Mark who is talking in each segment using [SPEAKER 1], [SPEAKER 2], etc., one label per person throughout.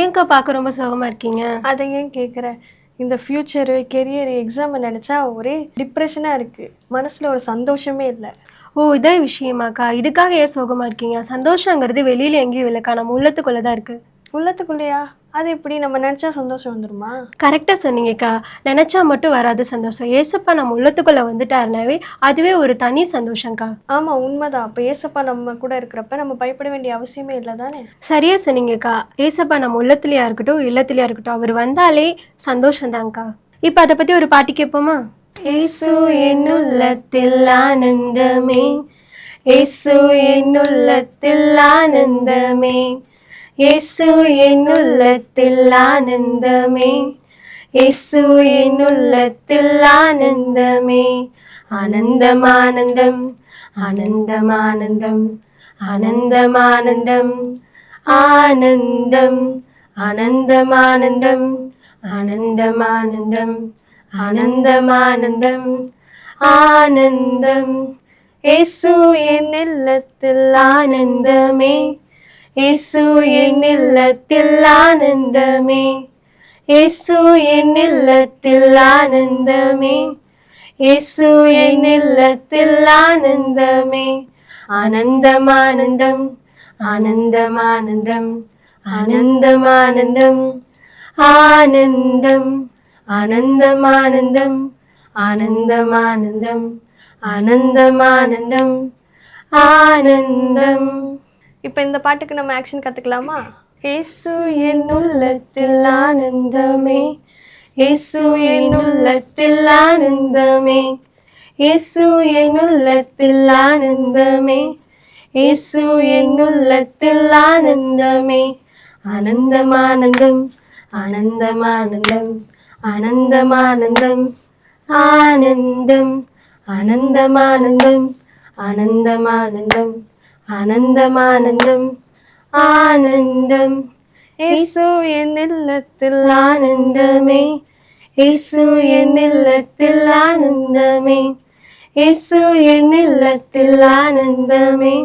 [SPEAKER 1] ஏன்க்கா பார்க்க ரொம்ப சோகமா இருக்கீங்க?
[SPEAKER 2] அதை ஏன் கேட்குற? இந்த ஃப்யூச்சரு, கெரியர், எக்ஸாமை நினச்சா ஒரே டிப்ரெஷனாக இருக்குது. மனசில் ஒரு சந்தோஷமே இல்லை.
[SPEAKER 1] ஓ! இதான் விஷயமாக்கா? இதுக்காக ஏன் சோகமா இருக்கீங்க? சந்தோஷங்கிறது வெளியில எங்கேயும் இல்லக்கா, நம்ம உள்ளத்துக்குள்ள தான் இருக்கு.
[SPEAKER 2] உள்ளத்துக்குள்ளேயா? அது எப்படி நம்ம நினச்சா சந்தோஷம் வந்துருமா?
[SPEAKER 1] கரெக்டா சொன்னீங்கக்கா. நெனச்சா மட்டும் வராது சந்தோஷம். ஏசப்பா நம்ம உள்ளத்துக்குள்ள வந்துட்டாருனாவே, அதுவே ஒரு தனி சந்தோஷம்க்கா.
[SPEAKER 2] ஆமாம், உண்மைதான். அப்போ ஏசப்பா நம்ம கூட இருக்கிறப்ப நம்ம பயப்பட வேண்டிய அவசியமே இல்லை தானே?
[SPEAKER 1] சரியா சொன்னீங்கக்கா. ஏசப்பா நம்ம உள்ளத்துலயா இருக்கட்டும், இல்லத்துலயா இருக்கட்டும், அவர் வந்தாலே சந்தோஷம்தான்க்கா. இப்ப அத பத்தி ஒரு பாட்டு கேட்போமா? இயேசு என் உள்ளத்தில் ஆனந்தமே, இயேசு என் உள்ளத்தில் ஆனந்தமே, இயேசு என் உள்ளத்தில் ஆனந்தமே, இயேசு என் உள்ளத்தில் ஆனந்தமே. ஆனந்தம் ஆனந்தம் ஆனந்தம் ஆனந்தம் ஆனந்தம் ஆனந்தம் ஆனந்தம் ஆனந்தம் ஆனந்தம் ஆனந்தம் ஆனந்தம் ஆனந்தம் ஆனந்தம் ஆனந்தம். இயேசு என் இல்லத்தில் ஆனந்தமே, இயேசு என் இல்லத்தில் ஆனந்தமே, இயேசு என் இல்லத்தில் ஆனந்தமே, இயேசு என் இல்லத்தில் ஆனந்தமே. ஆனந்தம் ஆனந்தம் ஆனந்தம் ஆனந்தம் ஆனந்தம் ஆனந்தம் ஆனந்தம் ஆனந்தம் ஆனந்தம் ஆனந்தம் ஆனந்தம் ஆனந்தம் ஆனந்தம் ஆனந்தம்.
[SPEAKER 2] இப்போ இந்த பாட்டுக்கு நம்ம ஆக்ஷன் கற்றுக்கலாமா?
[SPEAKER 1] இயேசு என் உள்ளத்தில் ஆனந்தமே, இயேசு என் உள்ளத்தில் ஆனந்தமே, இயேசு என் உள்ளத்தில் ஆனந்தமே, இயேசு என் உள்ளத்தில் ஆனந்தமே. ஆனந்தம் ஆனந்தம் ஆனந்தம் ஆனந்தம் ஆனந்தம் ஆனந்தம் ஆனந்தம் ஆனந்தம் ஆனந்தம் ஆனந்தம் ஆனந்தம் ஆனந்தம் ஆனந்தம் ஆனந்தம்.
[SPEAKER 2] இயேசு என் இல்லத்தில்
[SPEAKER 1] ஆனந்தமே, இயேசு என் இல்லத்தில் ஆனந்தமே, இயேசு என் இல்லத்தில் ஆனந்தமே,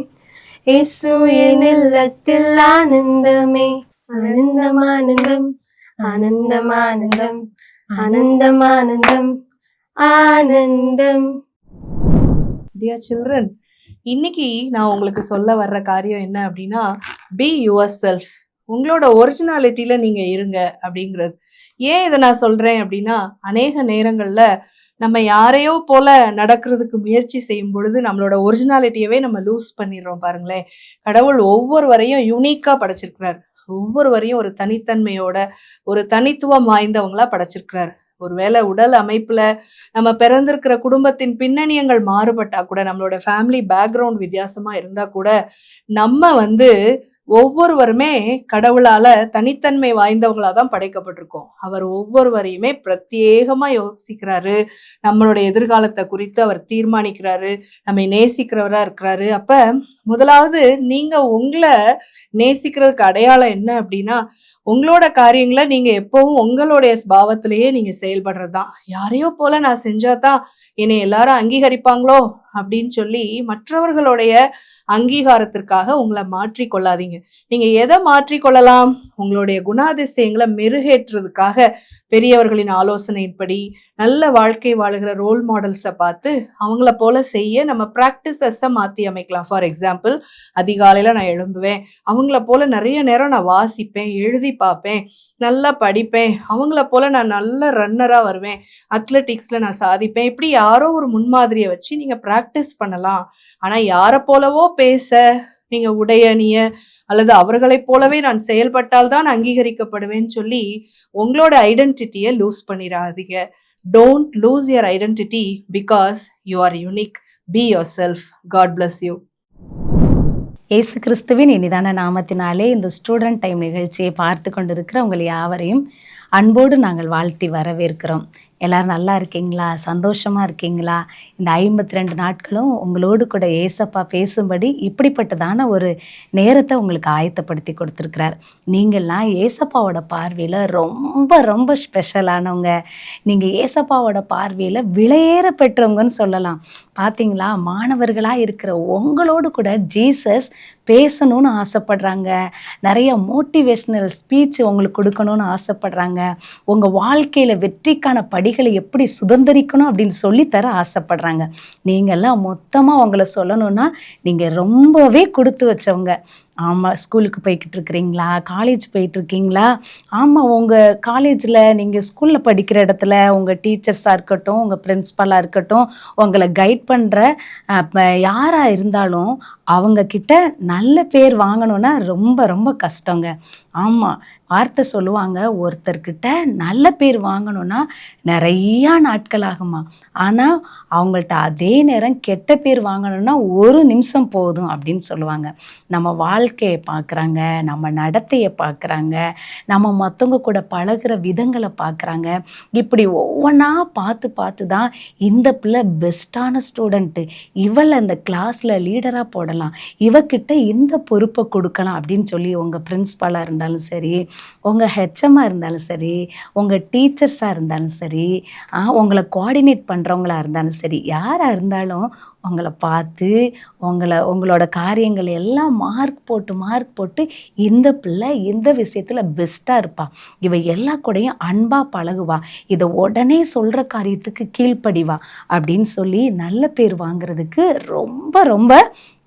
[SPEAKER 1] இயேசு என் இல்லத்தில் ஆனந்தமே. ஆனந்தம் ஆனந்தம் ஆனந்தம் ஆனந்தம் ஆனந்தம் ஆனந்தம் ஆனந்தம்.
[SPEAKER 3] டியர் சில்ட்ரன், இன்னைக்கு நான் உங்களுக்கு சொல்ல வர்ற காரியம் என்ன அப்படின்னா, பி யுவர் செல்ஃப். உங்களோட ஒரிஜினாலிட்டியில நீங்க இருங்க அப்படிங்கிறது. ஏன் இதை நான் சொல்றேன் அப்படின்னா, அநேக நேரங்கள்ல நம்ம யாரையோ போல நடக்கிறதுக்கு முயற்சி செய்யும் பொழுது நம்மளோட ஒரிஜினாலிட்டியவே நம்ம லூஸ் பண்ணிடுறோம். பாருங்களேன், கடவுள் ஒவ்வொருவரையும் யூனிக்கா படைச்சிருக்கிறார். ஒவ்வொருவரையும் ஒரு தனித்தன்மையோட, ஒரு தனித்துவம் வாய்ந்தவங்களா படைச்சிருக்கிறார். ஒருவேளை உடல் அமைப்புல நம்ம பிறந்திருக்கிற குடும்பத்தின் பின்னணியங்கள் மாறுபட்டா கூட, நம்மளோட ஃபேமிலி பேக்ரவுண்ட் வித்தியாசமா இருந்தா கூட, நம்ம ஒவ்வொருவருமே கடவுளால தனித்தன்மை வாய்ந்தவங்களா தான் படைக்கப்பட்டிருக்கோம். அவர் ஒவ்வொருவரையுமே பிரத்யேகமா யோசிக்கிறாரு. நம்மளுடைய எதிர்காலத்தை குறித்து அவர் தீர்மானிக்கிறாரு. நம்மை நேசிக்கிறவரா இருக்கிறாரு. அப்ப முதலாவது நீங்க உங்களை நேசிக்கிறதுக்கு அடையாளம் என்ன அப்படின்னா, உங்களோட காரியங்களை நீங்க எப்பவும் உங்களுடைய பாவத்திலேயே நீங்க செயல்படுறதுதான். யாரையோ போல நான் செஞ்சாதான் என்னை எல்லாரும் அங்கீகரிப்பாங்களோ அப்படின்னு சொல்லி மற்றவர்களுடைய அங்கீகாரத்திற்காக உங்களை மாற்றிக்கொள்ளாதீங்க. நீங்க எதை மாற்றிக்கொள்ளலாம்? உங்களுடைய குணாதிசயங்களை மெருகேற்றுறதுக்காக பெரியவர்களின் ஆலோசனையின்படி நல்ல வாழ்க்கை வாழுகிற ரோல் மாடல்ஸை பார்த்து அவங்கள போல செய்ய நம்ம ப்ராக்டிசஸை மாற்றி அமைக்கலாம். ஃபார் எக்ஸாம்பிள், அதிகாலையில் நான் எழும்புவேன், அவங்கள போல நிறைய நேரம் நான் வாசிப்பேன், எழுதி பார்ப்பேன், நல்லா படிப்பேன், அவங்கள போல நான் நல்ல ரன்னராக வருவேன், அத்லெட்டிக்ஸில் நான் சாதிப்பேன். இப்படி யாரோ ஒரு முன்மாதிரியை வச்சு நீங்கள் ப்ராக்டிஸ் பண்ணலாம். ஆனால் யாரை போலவோ பேச, நீங்கள் உடை அணிய அல்லது அவர்களைப் போலவே நான் செயல்பட்டால் தான் அங்கீகரிக்கப்படுவேன்னு சொல்லி உங்களோட ஐடென்டிட்டியை லூஸ் பண்ணிடாதீங்க. Don't lose your identity because you are unique. Be yourself. God bless you.
[SPEAKER 4] இயேசு கிறிஸ்துவின் இனிதான நாமத்தினாலே இந்த ஸ்டூடெண்ட் டைம் நிகழ்ச்சியை பார்த்து கொண்டிருக்கிற உங்கள் யாவரையும் அன்போடு நாங்கள் வாழ்த்தி வரவேற்கிறோம். எல்லோரும் நல்லா இருக்கீங்களா? சந்தோஷமாக இருக்கீங்களா? இந்த 52 நாட்களும் உங்களோடு கூட ஏசப்பா பேசும்படி இப்படிப்பட்டதான ஒரு நேரத்தை உங்களுக்கு ஆயத்தப்படுத்தி கொடுத்துருக்கிறார். நீங்கள்லாம் ஏசப்பாவோட பார்வையில் ரொம்ப ரொம்ப ஸ்பெஷலானவங்க. நீங்கள் ஏசப்பாவோட பார்வையில் விலையேற பெற்றவங்கன்னு சொல்லலாம். பார்த்தீங்களா, மாணவர்களாக இருக்கிற உங்களோடு கூட ஜீசஸ் பேசணும்னு ஆசைப்படுறாங்க, நிறைய மோட்டிவேஷ்னல் ஸ்பீச் உங்களுக்கு கொடுக்கணும்னு ஆசைப்படுறாங்க, உங்கள் வாழ்க்கையில் வெற்றிக்கான படிகளை எப்படி சுதந்திரிக்கணும் அப்படின்னு சொல்லித்தர ஆசைப்படுறாங்க. நீங்கள்லாம் மொத்தமாக உங்களை சொல்லணும்னா நீங்கள் ரொம்பவே கொடுத்து வச்சவங்க. ஆமாம், ஸ்கூலுக்கு போய்கிட்டு இருக்கிறீங்களா, காலேஜ் போயிட்டுருக்கீங்களா? ஆமாம், உங்கள் காலேஜில் நீங்கள் ஸ்கூலில் படிக்கிற இடத்துல உங்கள் டீச்சர்ஸாக இருக்கட்டும், உங்கள் பிரின்ஸ்பலாக இருக்கட்டும், உங்களை கைட் பண்ணுற யாராக இருந்தாலும் அவங்கக்கிட்ட நல்ல பேர் வாங்கணுன்னா ரொம்ப ரொம்ப கஷ்டங்க. ஆமாம், வார்த்தை சொல்லுவாங்க, ஒருத்தர்கிட்ட நல்ல பேர் வாங்கணுன்னா நிறையா நாட்கள் ஆகுமா, ஆனால் அவங்கள்ட்ட அதே நேரம் கெட்ட பேர் வாங்கணுன்னா ஒரு நிமிஷம் போதும் அப்படின்னு சொல்லுவாங்க. நம்ம வாழ்க்கையை பார்க்குறாங்க, நம்ம நடத்தையை பார்க்குறாங்க, நம்ம மற்றவங்க கூட பழகிற விதங்களை பார்க்குறாங்க. இப்படி ஒவ்வொன்றா பார்த்து பார்த்து தான் இந்த பிள்ளை பெஸ்ட்டான ஸ்டூடெண்ட்டு, இவளை இந்த கிளாஸில் லீடராக போடலாம், இவக்கிட்ட இந்த பொறுப்பை கொடுக்கலாம் அப்படின்னு சொல்லி உங்கள் பிரின்ஸ்பாலாக இருந்தாலும் சரி, உங்கள் ஹெச்எம்மாக இருந்தாலும் சரி, உங்கள் டீச்சர்ஸாக இருந்தாலும் சரி, உங்களை கோஆர்டினேட் பண்ணுறவங்களா இருந்தாலும் சரி, யாராக இருந்தாலும் உங்களை பார்த்து உங்களோட காரியங்கள் எல்லாம் மார்க் போட்டு இந்த பிள்ளை இந்த விஷயத்தில் பெஸ்ட்டாக இருப்பா, இவ எல்லா கூடயும் அன்பாக பழகுவா, இதை உடனே சொல்கிற காரியத்துக்கு கீழ்ப்படிவா அப்படின்னு சொல்லி நல்ல பேர் வாங்குறதுக்கு ரொம்ப ரொம்ப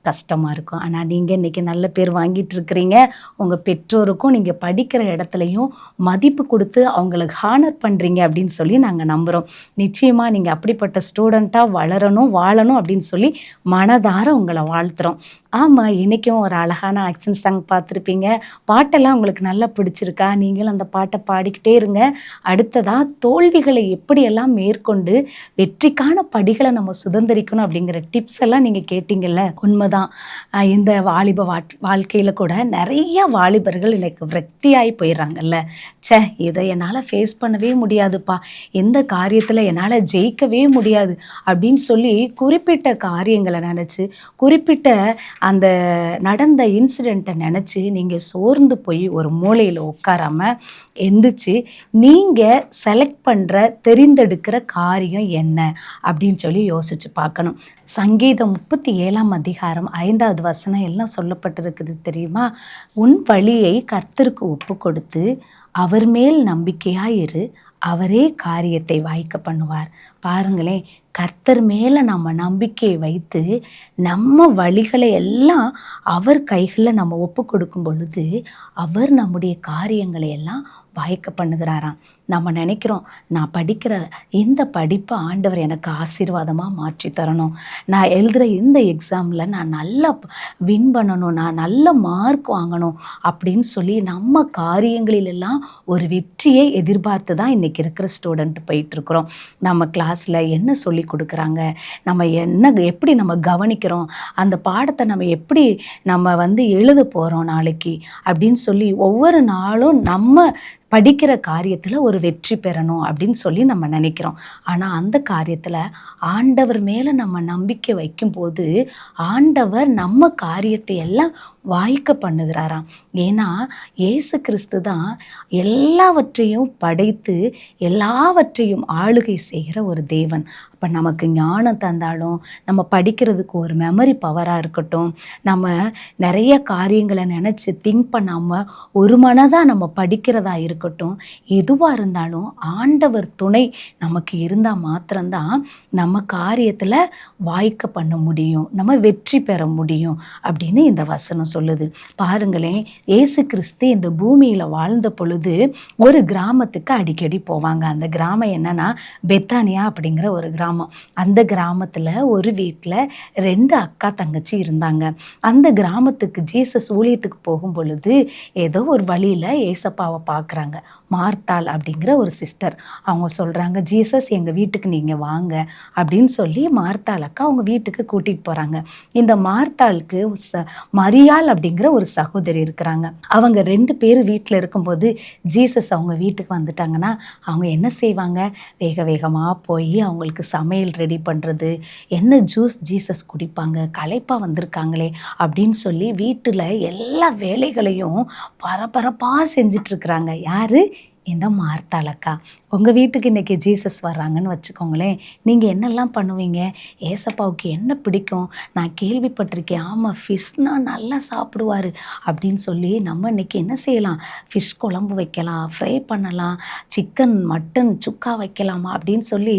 [SPEAKER 4] கஷ்டமாக இருக்கும். ஆனால் நீங்கள் இன்றைக்கி நல்ல பேர் வாங்கிட்டு இருக்கிறீங்க. உங்கள் பெற்றோருக்கும் நீங்கள் படிக்கிற இடத்துலையும் மதிப்பு கொடுத்து அவங்களுக்கு ஹானர் பண்ணுறீங்க அப்படின்னு சொல்லி நாங்கள் நம்புகிறோம். நிச்சயமாக நீங்கள் அப்படிப்பட்ட ஸ்டூடெண்ட்டாக வாழணும் அப்படின்னு சொல்லி மனதார உங்களை வாழ்த்துறோம். ஆமாம், இன்றைக்கும் ஒரு அழகான ஆக்ஷன் சாங் பார்த்துருப்பீங்க. பாட்டெல்லாம் உங்களுக்கு நல்லா பிடிச்சிருக்கா? நீங்களும் அந்த பாட்டை பாடிக்கிட்டே இருங்க. அடுத்ததாக தோல்விகளை எப்படியெல்லாம் மேற்கொண்டு வெற்றிக்கான படிகளை நம்ம சுதந்திரிக்கணும் அப்படிங்கிற டிப்ஸ் எல்லாம் நீங்கள் கேட்டிங்கல்ல, உண்மைதான். இந்த வாலிப வாழ்க்கையில் கூட நிறைய வாலிபர்கள் இன்னைக்கு விரக்தியாகி போயிடுறாங்கல்ல. இதை என்னால் ஃபேஸ் பண்ணவே முடியாதுப்பா, எந்த காரியத்தில் என்னால் ஜெயிக்கவே முடியாது அப்படின்னு சொல்லி குறிப்பிட்ட காரியங்களை நினச்சி, குறிப்பிட்ட அந்த நடந்த இன்சிடெண்ட்டை நினச்சி நீங்கள் சோர்ந்து போய் ஒரு மூலையில் உட்காராமல் எந்திரிச்சு நீங்கள் செலக்ட் பண்ணுற தெரிந்தெடுக்கிற காரியம் என்ன அப்படின்னு சொல்லி யோசித்து பார்க்கணும். சங்கீதம் 37ஆம் அதிகாரம் 5வது வசனம் எல்லாம் சொல்லப்பட்டிருக்குது தெரியுமா? உன் வழியை கர்த்தருக்கு ஒப்பு கொடுத்து அவர் மேல் நம்பிக்கையாயிரு, அவரே காரியத்தை வாய்க்க பண்ணுவார். பாருங்களேன், கர்த்தர் மேலே நம்ம நம்பிக்கையை வைத்து நம்ம வழிகளை எல்லாம் அவர் கைகளில் நம்ம ஒப்பு கொடுக்கும் பொழுது அவர் நம்முடைய காரியங்களை எல்லாம் வாய்க்க பண்ணுகிறாராம். நம்ம நினைக்கிறோம், நான் படிக்கிற இந்த படிப்பை ஆண்டவர் எனக்கு ஆசீர்வாதமாக மாற்றி தரணும், நான் எழுதுகிற இந்த எக்ஸாமில் நான் நல்லா வின் பண்ணணும், நான் நல்ல மார்க் வாங்கணும் அப்படின்னு சொல்லி நம்ம காரியங்களிலெல்லாம் ஒரு வெற்றியை எதிர்பார்த்து தான் இன்றைக்கி இருக்கிற ஸ்டூடெண்ட் போயிட்டுருக்குறோம். நம்ம கிளாஸில் என்ன சொல்லி கொடுக்குறாங்க, நம்ம எப்படி நம்ம கவனிக்கிறோம், அந்த பாடத்தை நம்ம எப்படி எழுத போகிறோம் நாளைக்கு அப்படின்னு சொல்லி ஒவ்வொரு நாளும் நம்ம படிக்கிற காரியத்தில் ஒரு வெற்றி பெறணும் அப்படின்னு சொல்லி நம்ம நினைக்கிறோம். ஆனால் அந்த காரியத்தில் ஆண்டவர் மேலே நம்ம நம்பிக்கை வைக்கும்போது ஆண்டவர் நம்ம காரியத்தை எல்லாம் வாய்க்க பண்ணுகிறாராம். ஏன்னா இயேசு கிறிஸ்து தான் எல்லாவற்றையும் படைத்து எல்லாவற்றையும் ஆளுகை செய்கிற ஒரு தேவன். அப்போ நமக்கு ஞானம் தந்தாலும், நம்ம படிக்கிறதுக்கு ஒரு மெமரி பவராக இருக்கட்டும், நம்ம நிறைய காரியங்களை நினச்சி திங்க் பண்ணாமல் ஒரு மனதாக நம்ம படிக்கிறதா இருக்கட்டும், எதுவாக இருந்தாலும் ஆண்டவர் துணை நமக்கு இருந்தால் மாத்திரம்தான் நம்ம காரியத்தில் வாய்க்க பண்ண முடியும், நம்ம வெற்றி பெற முடியும் அப்படின்னு இந்த வசனம் சொல்லுது. பாருங்களேன், இயேசு கிறிஸ்து இந்த பூமியில் வாழ்ந்த பொழுது ஒரு கிராமத்துக்கு அடிக்கடி போவாங்க. அந்த கிராமம் என்னன்னா பெத்தானியா அப்படிங்கிற ஒரு கிராமம். அந்த கிராமத்தில் ஒரு வீட்டில் 2 அக்கா தங்கச்சி இருந்தாங்க. அந்த கிராமத்துக்கு ஜீசஸ் ஊழியத்துக்கு போகும் பொழுது ஏதோ ஒரு வழியில் ஏசப்பாவை பார்க்குறாங்க. மார்த்தாள் அப்படிங்கிற ஒரு சிஸ்டர் அவங்க சொல்கிறாங்க, ஜீசஸ் எங்கள் வீட்டுக்கு நீங்கள் வாங்க அப்படின்னு சொல்லி மார்த்தாள் அக்கா அவங்க வீட்டுக்கு கூட்டிகிட்டு போகிறாங்க. இந்த மார்த்தாளுக்கு மரியாள் அப்படிங்கிற ஒரு சகோதரி இருக்கிறாங்க. அவங்க 2 பேர் வீட்டில் இருக்கும்போது ஜீசஸ் அவங்க வீட்டுக்கு வந்துட்டாங்கன்னா அவங்க என்ன செய்வாங்க, வேகமாக போய் அவங்களுக்கு சமையல் ரெடி பண்ணுறது, என்ன ஜூஸ் ஜீசஸ் குடிப்பாங்க, களைப்பாக வந்திருக்காங்களே அப்படின்னு சொல்லி வீட்டில் எல்லா வேலைகளையும் பரபரப்பாக செஞ்சிட்ருக்குறாங்க. யார்? இந்த மார்த்தாளக்கா, உங்கள் வீட்டுக்கு இன்றைக்கி ஜீசஸ் வர்றாங்கன்னு வச்சுக்கோங்களேன், நீங்கள் என்னெல்லாம் பண்ணுவீங்க? ஏசப்பாவுக்கு என்ன பிடிக்கும்? நான் கேள்விப்பட்டிருக்கேன், ஆமாம் ஃபிஷ்னால் நல்லா சாப்பிடுவார் அப்படின்னு சொல்லி நம்ம இன்றைக்கி என்ன செய்யலாம்? ஃபிஷ் குழம்பு வைக்கலாம், ஃப்ரை பண்ணலாம், சிக்கன் மட்டன் சுக்கா வைக்கலாமா அப்படின்னு சொல்லி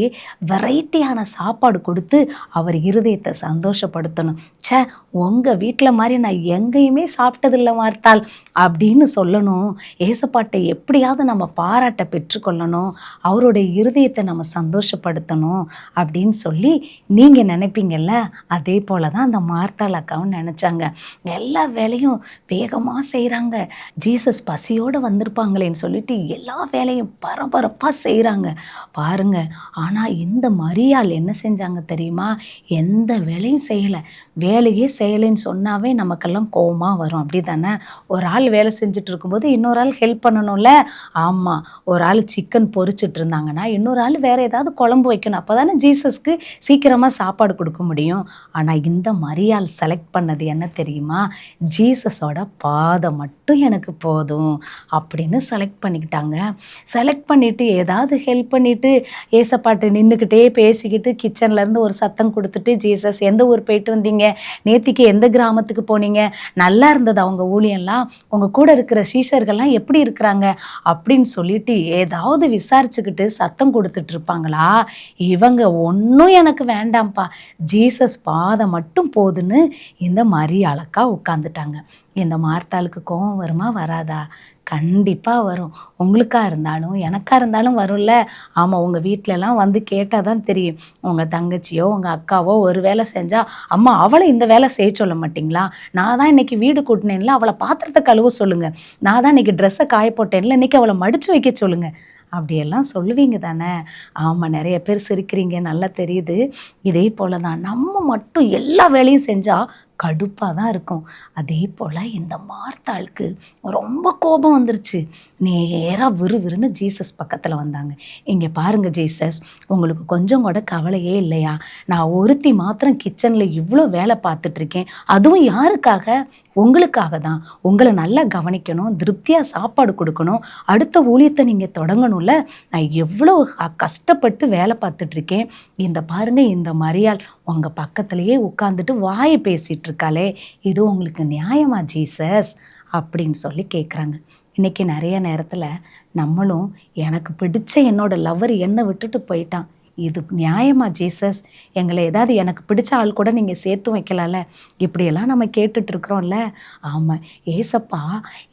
[SPEAKER 4] வெரைட்டியான சாப்பாடு கொடுத்து அவர் இருதயத்தை சந்தோஷப்படுத்தணும். ச்சே, உங்கள் வீட்டில் மாதிரி நான் எங்கேயுமே சாப்பிட்டதில்லை மார்த்தாள் அப்படின்னு சொல்லணும். ஏசப்பாட்டை எப்படியாவது நம்ம பாராட்ட பெற்றுக்கொள்ளணும், அவருடைய இருதயத்தை நம்ம சந்தோஷப்படுத்தணும் அப்படின்னு சொல்லி நீங்கள் நினைப்பீங்கல்ல, அதே போல் தான் அந்த மார்த்தாள் அக்காவும் நினச்சாங்க. எல்லா வேலையும் வேகமாக செய்கிறாங்க, ஜீசஸ் பசியோடு வந்திருப்பாங்களேன்னு சொல்லிட்டு எல்லா வேலையும் பரபரப்பாக செய்கிறாங்க பாருங்க. ஆனால் இந்த மரியாள் என்ன செஞ்சாங்க தெரியுமா? எந்த வேலையும் செய்யலை. வேலையே செய்யலைன்னு சொன்னாவே நமக்கெல்லாம் கோவமாக வரும், அப்படி தானே? ஒரு ஆள் வேலை செஞ்சுட்டு இருக்கும்போது இன்னொரு ஆள் ஹெல்ப் பண்ணணும்ல. ஆமாம், ஒரு ஆள் சிக்கன் பொரிச்சிட்டு இருந்தாங்கன்னா இன்னொரு ஆள் வேறு ஏதாவது குழம்பு வைக்கணும், அப்போ தானே ஜீசஸ்க்கு சீக்கிரமாக சாப்பாடு கொடுக்க முடியும். ஆனால் இந்த மரியாள் செலக்ட் பண்ணது என்ன தெரியுமா? ஜீசஸோட பாதம் மட்டும் எனக்கு போதும் அப்படின்னு செலக்ட் பண்ணிக்கிட்டாங்க. செலக்ட் பண்ணிவிட்டு ஏதாவது ஹெல்ப் பண்ணிவிட்டு ஏசப்பாட்டு நின்றுக்கிட்டே பேசிக்கிட்டு கிச்சன்லேருந்து ஒரு சத்தம் கொடுத்துட்டு, ஜீசஸ் எந்த ஊர் போயிட்டு வந்தீங்க, நேத்திக்கு எந்த கிராமத்துக்கு போனீங்க, நல்லா இருந்தது அவங்க ஊழியெல்லாம், உங்கள் கூட இருக்கிற சீஷர்கள்லாம் எப்படி இருக்கிறாங்க அப்படின்னு சொல்லிட்டு ஏதாவது விசாரிச்சுக்கிட்டு சத்தம் கொடுத்துட்டு இருப்பாங்களா? இவங்க ஒன்றும் எனக்கு வேண்டாம்ப்பா, ஜீசஸ் பாதம் மட்டும் போதுன்னு இந்த மரியாளக்கா உட்காந்துட்டாங்க. இந்த மார்த்தாளுக்கு கோபம் வருமா வராதா? கண்டிப்பாக வரும். உங்களுக்கா இருந்தாலும் எனக்கா இருந்தாலும் வரும்ல. ஆமாம், உங்கள் வீட்டிலலாம் வந்து கேட்டால் தான் தெரியும். உங்கள் தங்கச்சியோ உங்கள் அக்காவோ ஒரு வேலை செஞ்சால், அம்மா அவளை இந்த வேலை செய்ய சொல்ல மாட்டிங்களா? நான் தான் இன்றைக்கி வீடு கூட்டினேன்ல, அவளை பாத்திரத்தை கழுவ சொல்லுங்கள். நான் தான் இன்றைக்கி ட்ரெஸ்ஸை காய போட்டேன்ல, இன்றைக்கி அவளை மடித்து வைக்க சொல்லுங்கள். அப்படியெல்லாம் சொல்லுவீங்க தானே? ஆமாம், நிறைய பேர் சிரிக்கிறீங்க, நல்லா தெரியுது. இதே போல் தான் நம்ம மட்டும் எல்லா வேலையும் செஞ்சால் கடுப்பாக தான் இருக்கும். அதே போல் இந்த மார்த்தாளுக்கு ரொம்ப கோபம் வந்துருச்சு. நேராக விறுவிறுன்னு ஜீசஸ் பக்கத்தில் வந்தாங்க. இங்கே பாருங்கள் ஜீசஸ், உங்களுக்கு கொஞ்சம் கூட கவலையே இல்லையா? நான் ஒருத்தி மாத்திரம் கிச்சனில் இவ்வளோ வேலை பார்த்துட்ருக்கேன், அதுவும் யாருக்காக? உங்களுக்காக தான். உங்களை நல்லா கவனிக்கணும், திருப்தியாக சாப்பாடு கொடுக்கணும், அடுத்த ஊழியத்தை நீங்கள் தொடங்கணும்ல. நான் எவ்வளோ கஷ்டப்பட்டு வேலை பார்த்துட்ருக்கேன். இந்த பாருங்கள், இந்த மரியாள் உங்கள் பக்கத்துலேயே உட்காந்துட்டு வாயை பேசிகிட்டு இருக்காளே, இது உங்களுக்கு நியாயமா ஜீசஸ் அப்படின்னு சொல்லி கேட்குறாங்க. இன்றைக்கி நிறைய நேரத்தில் நம்மளும் எனக்கு பிடிச்ச என்னோட லவர் என்னை விட்டுட்டு போயிட்டான், இது நியாயமா ஜீசஸ்? எங்களை ஏதாவது எனக்கு பிடிச்ச ஆள் கூட நீங்கள் சேர்த்து வைக்கலாம்ல, இப்படியெல்லாம் நம்ம கேட்டுட்ருக்குறோம்ல. ஆமாம், ஏசப்பா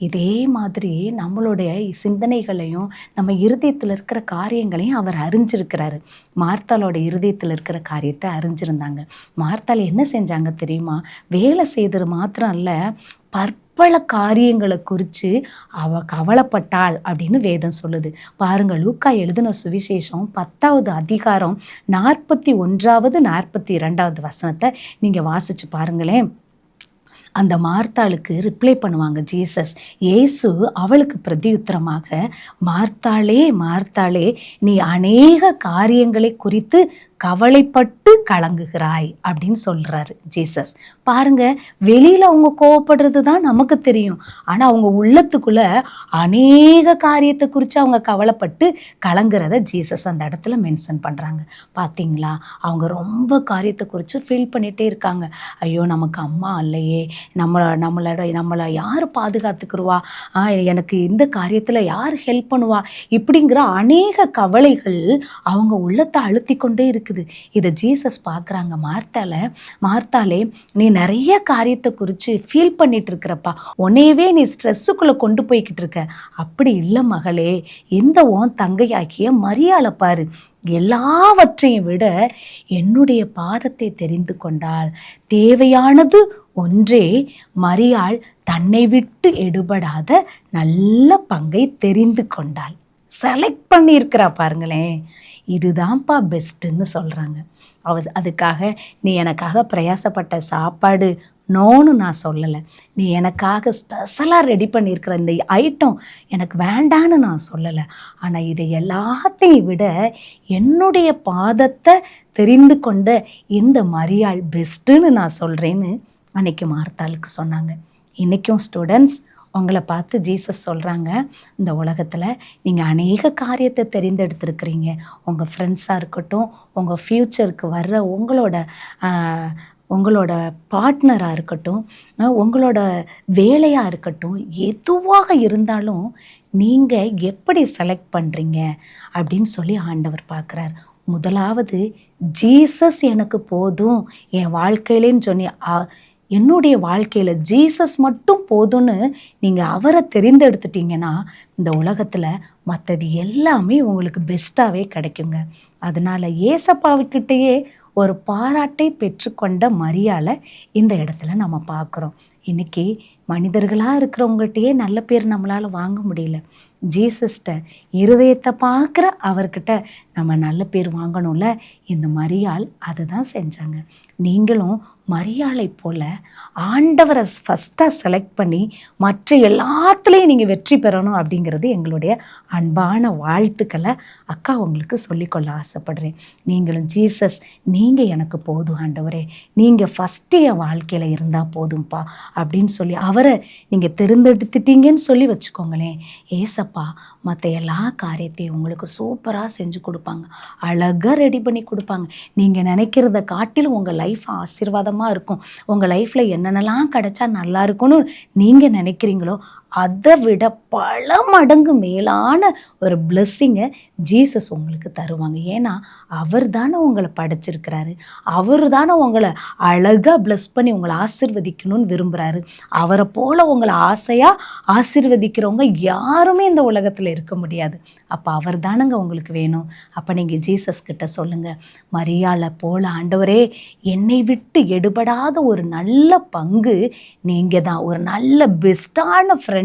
[SPEAKER 4] இதே மாதிரி நம்மளுடைய சிந்தனைகளையும் நம்ம இருதயத்தில் இருக்கிற காரியங்களையும் அவர் அறிஞ்சிருக்கிறாரு. மார்த்தாளோட இருதயத்தில் இருக்கிற காரியத்தை அறிஞ்சிருந்தாங்க. மார்த்தாள் என்ன செஞ்சாங்க தெரியுமா? வேலை செய்தது மாத்திரம் இல்லை, பற்பல காரியங்களை குறித்து அவ கவலைப்பட்டாள் அப்படின்னு வேதம் சொல்லுது. பாருங்கள், லூக்கா எழுதின சுவிசேஷம் 10வது அதிகாரம் 41வது 42வது வசனத்தை நீங்கள் வாசித்து பாருங்களேன். அந்த மார்த்தாளுக்கு ரிப்ளை பண்ணுவாங்க ஜீசஸ். இயேசு அவளுக்கு பிரதியுத்தரமாக, மார்த்தாளே மார்த்தாளே, நீ அநேக காரியங்களை குறித்து கவலைப்பட்டு கலங்குகிறாய் அப்படின்னு சொல்கிறாரு ஜீசஸ். பாருங்க, வெளியில் அவங்க கோவப்படுறது தான் நமக்கு தெரியும், ஆனால் அவங்க உள்ளத்துக்குள்ள அநேக காரியத்தை குறித்து அவங்க கவலைப்பட்டு கலங்குறத ஜீசஸ் அந்த இடத்துல மென்ஷன் பண்ணுறாங்க. பார்த்தீங்களா, அவங்க ரொம்ப காரியத்தை குறித்து ஃபீல் பண்ணிகிட்டே இருக்காங்க. ஐயோ, நமக்கு அம்மா இல்லையே, நம்மளை யார் பாதுகாத்துக்குருவா, எனக்கு இந்த காரியத்தில் யார் ஹெல்ப் பண்ணுவா, இப்படிங்கிற அநேக கவலைகள் அவங்க உள்ளத்தை அழுத்தி கொண்டே இருக்குது. இதை ஜீசஸ் பார்க்குறாங்க. மார்த்தாளே, நீ நிறைய காரியத்தை குறித்து ஃபீல் பண்ணிட்டு இருக்கிறப்பா, உன்னையவே நீ ஸ்ட்ரெஸ்ஸுக்குள்ளே கொண்டு போய்கிட்டு இருக்க. அப்படி இல்லை மகளே, இந்த உன் தங்கையாக்கிய மரியாளை பாரு, எல்லாவற்றையும் விட என்னுடைய பாதத்தை தெரிந்து கொண்டாள். தேவையானது ஒன்றே, மரியாள் தன்னை விட்டு எடுபடாத நல்ல பங்கை தெரிந்து கொண்டாள். செலக்ட் பண்ணியிருக்கிறா பாருங்களேன். இதுதான்ப்பா பெஸ்ட்டுன்னு சொல்கிறாங்க. அதுக்காக நீ எனக்காக பிரயாசப்பட்ட சாப்பாடு நோன்னு நான் சொல்லலை, நீ எனக்காக ஸ்பெஷலாக ரெடி பண்ணியிருக்கிற இந்த ஐட்டம் எனக்கு வேண்டான்னு நான் சொல்லலை. ஆனால் இதை எல்லாத்தையும் விட என்னுடைய பாதத்தை தெரிந்து கொண்ட இந்த மரியாள் பெஸ்ட்டுன்னு நான் சொல்கிறேன்னு அன்னைக்கு மார்த்தாளுக்கு சொன்னாங்க. இன்றைக்கும் ஸ்டூடெண்ட்ஸ், உங்களை பார்த்து ஜீசஸ் சொல்கிறாங்க, இந்த உலகத்தில் நீங்கள் அநேக காரியத்தை தெரிந்தெடுத்திருக்கிறீங்க. உங்கள் ஃப்ரெண்ட்ஸாக இருக்கட்டும், உங்கள் ஃப்யூச்சருக்கு வர்ற உங்களோட பார்ட்னராக இருக்கட்டும், உங்களோட வேலையாக இருக்கட்டும், எதுவாக இருந்தாலும் நீங்கள் எப்படி செலக்ட் பண்ணுறீங்க அப்படின்னு சொல்லி ஆண்டவர் பார்க்குறார். முதலாவது ஜீசஸ் எனக்கு போதும் என் வாழ்க்கையிலேன்னு சொன்னி, என்னுடைய வாழ்க்கையில் ஜீசஸ் மட்டும் போதும்னு நீங்கள் அவரை தெரிந்தெடுத்துட்டீங்கன்னா இந்த உலகத்தில் மற்றது எல்லாமே உங்களுக்கு பெஸ்ட்டாகவே கிடைக்குங்க. அதனால் ஏசப்பாவுக்கிட்டேயே ஒரு பாராட்டை பெற்றுக்கொண்ட மரியாளை இந்த இடத்துல நம்ம பார்க்குறோம். இன்றைக்கி மனிதர்களாக இருக்கிறவங்கள்ட்டையே நல்ல பேர் நம்மளால் வாங்க முடியல. ஜீசஸ்ட இருதயத்தை பார்க்குற அவர்கிட்ட நம்ம நல்ல பேர் வாங்கணும்ல. இந்த மரியாள் அதை தான் செஞ்சாங்க. நீங்களும் மரியாளை போல் ஆண்டவரை ஃபஸ்ட்டாக செலக்ட் பண்ணி மற்ற எல்லாத்துலேயும் நீங்கள் வெற்றி பெறணும் அப்படிங்கிறது எங்களுடைய அன்பான வாழ்த்துக்களை அக்கா உங்களுக்கு சொல்லிக்கொள்ள ஆசைப்படுறேன். நீங்களும் ஜீசஸ், நீங்கள் எனக்கு போதும் ஆண்டவரே, நீங்கள் ஃபஸ்ட்டு என் வாழ்க்கையில் இருந்தால் போதும்ப்பா அப்படின்னு சொல்லி அவரை நீங்கள் தேர்ந்தெடுத்துட்டீங்கன்னு சொல்லி வச்சுக்கோங்களேன். ஏசப்பா மற்ற எல்லா காரியத்தையும் உங்களுக்கு சூப்பராக செஞ்சு கொடுப்பாங்க, அழகாக ரெடி பண்ணி கொடுப்பாங்க. நீங்கள் நினைக்கிறத காட்டிலும் உங்கள் லைஃப் ஆசீர்வாதமாக இருக்கும். உங்கள் லைஃப்பில் என்னென்னலாம் கிடைச்சா நல்லா இருக்கும்னு நீங்கள் நினைக்கிறீங்களோ அதை விட பல மடங்கு மேலான ஒரு பிளெஸ்ஸிங்கை ஜீசஸ் உங்களுக்கு தருவாங்க. ஏன்னா அவர் தானே உங்களை படைச்சிருக்கிறாரு, அவர் தானே உங்களை அழகாக பிளெஸ் பண்ணி உங்களை ஆசீர்வதிக்கணும்னு விரும்புகிறாரு. அவரை போல் உங்களை ஆசையாக ஆசீர்வதிக்கிறவங்க யாருமே இந்த உலகத்தில் இருக்க முடியாது. அப்போ அவர் தானுங்க உங்களுக்கு வேணும். அப்போ நீங்கள் ஜீசஸ் கிட்ட சொல்லுங்கள், மரியாளை போல் ஆண்டவரே, என்னை விட்டு எடுபடாத ஒரு நல்ல பங்கு நீங்கள் தான், ஒரு நல்ல பெஸ்ட்டான ஃப்ரெண்டு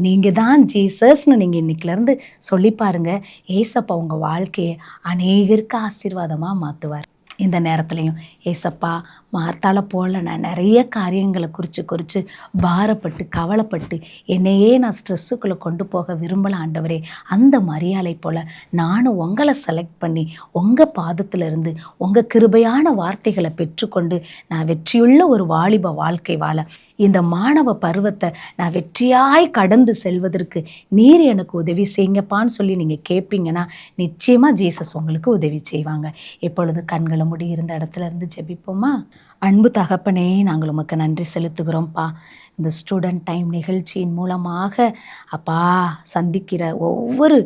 [SPEAKER 4] நீங்கள் தான் ஜீசஸ்னு நீங்கள் இன்றைக்கிலேருந்து சொல்லி பாருங்கள். ஏசப்பா உங்கள் வாழ்க்கையை அநேகருக்கு ஆசீர்வாதமாக மாற்றுவார். இந்த நேரத்துலையும் ஏசப்பா, மார்த்தாளை போல் நான் நிறைய காரியங்களை குறித்து பாரப்பட்டு கவலைப்பட்டு என்னையே நான் ஸ்ட்ரெஸ்ஸுக்குள்ளே கொண்டு போக விரும்பல ஆண்டவரே. அந்த மரியாதை போல் நானும் உங்களை செலக்ட் பண்ணி உங்கள் பாதத்திலிருந்து உங்கள் கிருபையான வார்த்தைகளை பெற்றுக்கொண்டு நான் வெற்றியுள்ள ஒரு வாலிப வாழ்க்கை வாழ, இந்த மாணவ பருவத்தை நான் வெற்றியாய் கடந்து செல்வதற்கு நீர் எனக்கு உதவி செய்யுங்கப்பான்னு சொல்லி நீங்கள் கேட்பீங்கன்னா நிச்சயமாக ஜீசஸ் உங்களுக்கு உதவி செய்வாங்க. எப்பொழுது கண்களை முடி இருந்த இடத்துல இருந்து ஜெபிப்போமா? அன்பு தகப்பனே, நாங்கள் உமக்கு நன்றி செலுத்துகிறோம்ப்பா. இந்த ஸ்டூடெண்ட் டைம் நிகழ்ச்சியின் மூலமாக அப்பா சந்திக்கிற ஒவ்வொரு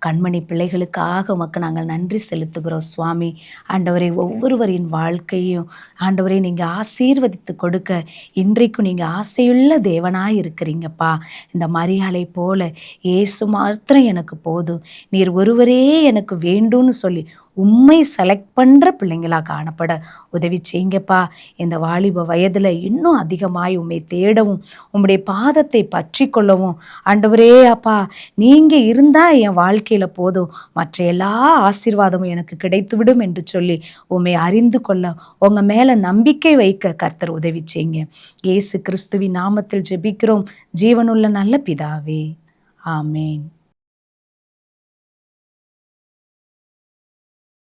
[SPEAKER 4] கண்மணி பிள்ளைகளுக்காக உமக்கு நாங்கள் நன்றி செலுத்துகிறோம் சுவாமி. ஆண்டவரே, ஒவ்வொருவரின் வாழ்க்கையும் ஆண்டவரே நீங்கள் ஆசீர்வதித்து கொடுக்க இன்றைக்கும் நீங்கள் ஆசையுள்ள தேவனாக இருக்கிறீங்கப்பா. இந்த மரியாதை போல இயேசு மாத்திரம் எனக்கு போதும், நீர் ஒருவரே எனக்கு வேண்டும்னு சொல்லி உண்மை செலக்ட் பண்ணுற பிள்ளைங்களாக காணப்பட உதவி செய்யுங்கப்பா. இந்த வாலிப வயதில் இன்னும் அதிகமாய் உண்மை தேடவும் உம்முடைய பாதத்தை பற்றி கொள்ளவும் ஆண்டவரே அப்பா, நீங்கள் இருந்தால் என் வாழ்க்கையில் போதும், மற்ற எல்லா ஆசீர்வாதமும் எனக்கு கிடைத்துவிடும் என்று சொல்லி உம்மை அறிந்து கொள்ள உங்கள் மேலே நம்பிக்கை வைக்க கர்த்தர் உதவி செய்யுங்க. இயேசு கிறிஸ்துவின் நாமத்தில் ஜெபிக்கிறோம் ஜீவனுள்ள நல்ல பிதாவே, ஆமேன்.